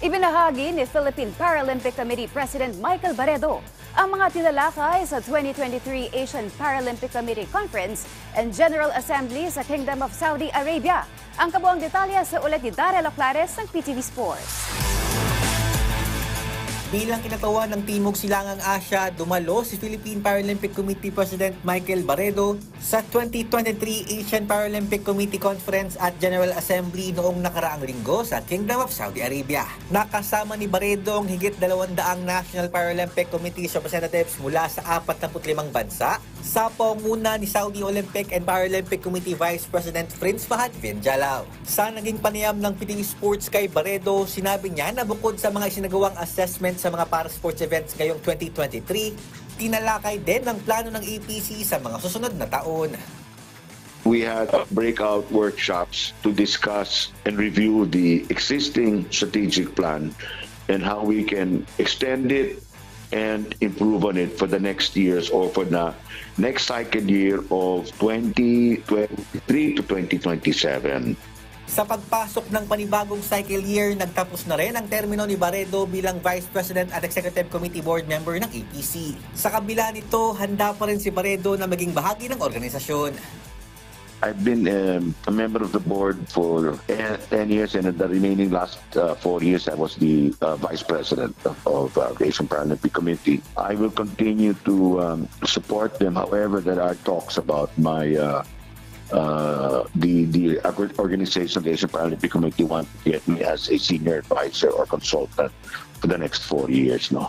Ibinahagi ni Philippine Paralympic Committee President Michael Barredo ang mga tinalakay sa 2023 Asian Paralympic Committee Conference and General Assembly sa Kingdom of Saudi Arabia. Ang kabuang detalye sa ulat ni Daryl Oclares ng PTV Sports. Bilang kinatawa ng Timog Silangang Asya, dumalo si Philippine Paralympic Committee President Michael Barredo sa 2023 Asian Paralympic Committee Conference at General Assembly noong nakaraang linggo sa Kingdom of Saudi Arabia. Nakasama ni Barredo ang higit 200 National Paralympic Committees representatives mula sa 45 bansa sa pangunguna ni Saudi Olympic and Paralympic Committee Vice President Prince Fahad bin Jalal. Sa naging panayam ng PTV Sports kay Barredo, sinabi niya na bukod sa mga isinagawang assessment sa mga para-sports events ngayong 2023, tinalakay din ang plano ng APC sa mga susunod na taon. We had breakout workshops to discuss and review the existing strategic plan and how we can extend it and improve on it for the next years or for the next cycle year of 2023 to 2027. Sa pagpasok ng panibagong cycle year, nagtapos na rin ang termino ni Barredo bilang Vice President at Executive Committee Board Member ng APC. Sa kabila nito, handa pa rin si Barredo na maging bahagi ng organisasyon. I've been a member of the board for 10 years, and in the remaining last 4 years, I was the Vice President of the Asian Paralympic Committee. I will continue to support them. However, there are talks about my the organization of the Asian Paralympic Committee want to get me as a senior advisor or consultant for the next 4 years. No.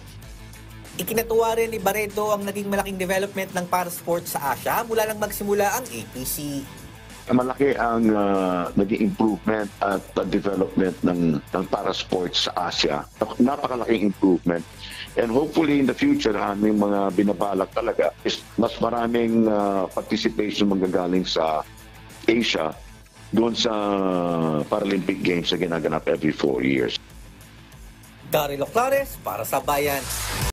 Ikinatuwa rin ni Barredo ang naging malaking development ng para-sports sa Asia mula nang magsimula ang APC. Malaki ang naging improvement at development ng para-sports sa Asia. Napakalaking improvement. And hopefully in the future, aming mga binabalak talaga is mas maraming participation manggagaling sa Asia doon sa Paralympic Games na ginaganap every 4 years. Daryl Oclares para sa Bayan.